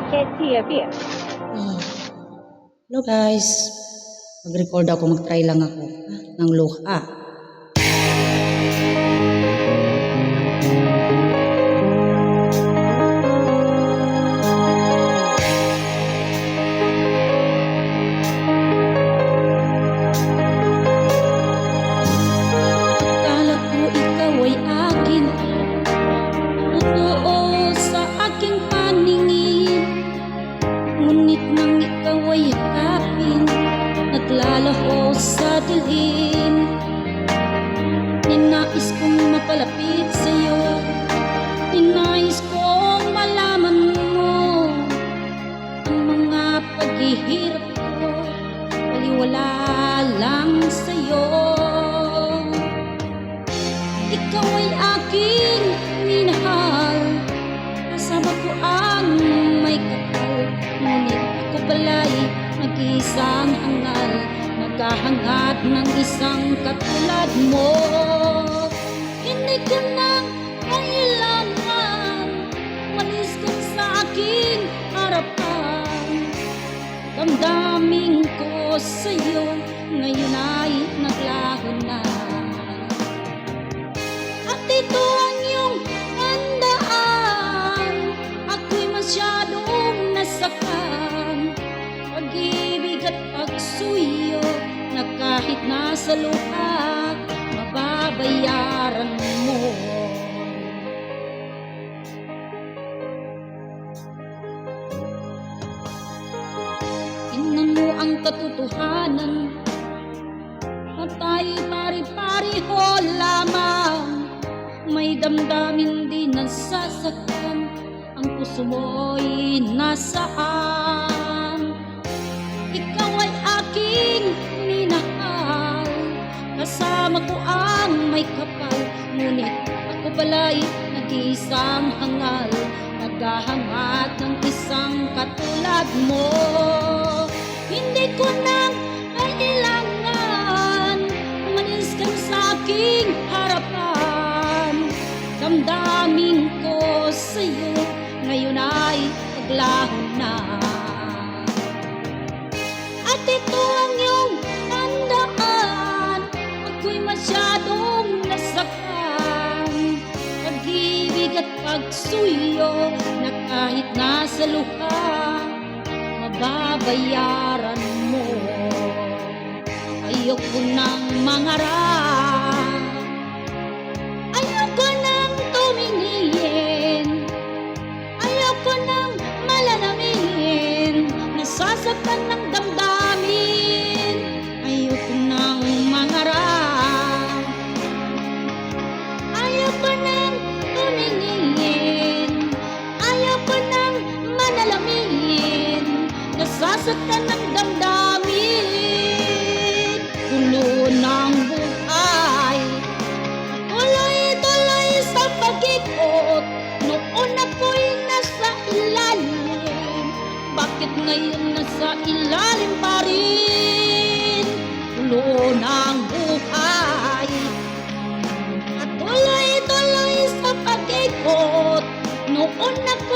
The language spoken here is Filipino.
先界面。Hello guys, mag-record ako, mag-try lang ako ng luha. Akala ko ikaw ay akin, totoo sa aking paningin. Ngunit nang ikaw ay yakapin, naglalaho sa dilim. Ninais kong mapalapit sa'yo, ninais kong malaman mo ang mga paghihirap ko, baliwala lang sa'yo. Ikaw ay aking minahal, kasama ko ang may kapal. Ngunit ako pala'y nag-iisang hangal, naghahangat ng isang katulad mo. Hindi ko nang kailangan, umalis ka sa aking harapan. Damdamin ko sa'yo, ngayon ay naglaho na. At ito ang iyong tandaan, ako'y masyadong nasaktan. Pag-ibig at pagsuyo na kahit nasa luha, mababayaran mo. Tingnan mo ang katotohanan, patay pari-pariho lamang. May damdamin din nasasaktan, ang puso mo'y nasaan. Ikaw ay aking minahal, kasama ko ang may kapal. Ngunit ako pala'y nag-iisang hangal, naghahangat ng isang katulad mo. Hindi ko nang kailangan, umalis ka sa aking harapan. Damdamin ko sa'yo, ngayon ay naglaho na. At ito ang iyong tandaan, ako'y masyadong nasaktan. Pag-ibig at pagsuyo na kahit nasa luha, mababayaran mo. Ayoko nang mangarap, ayoko nang tumingin, ayoko nang malalamin, nasasaktan ng damdamin. Ayoko nang mangarap, ayoko nang tumingin, ayoko nang malalamin, nasasaktan ng damdamin. Gulo ng buhay, tuloy-tuloy sa pag-ikot. Noon ako'y nasa ilalim, bakit ngayon nasa ilalim pa rin? Gulo ng buhay, at tuloy-tuloy sa pag-ikot. Noon ako'y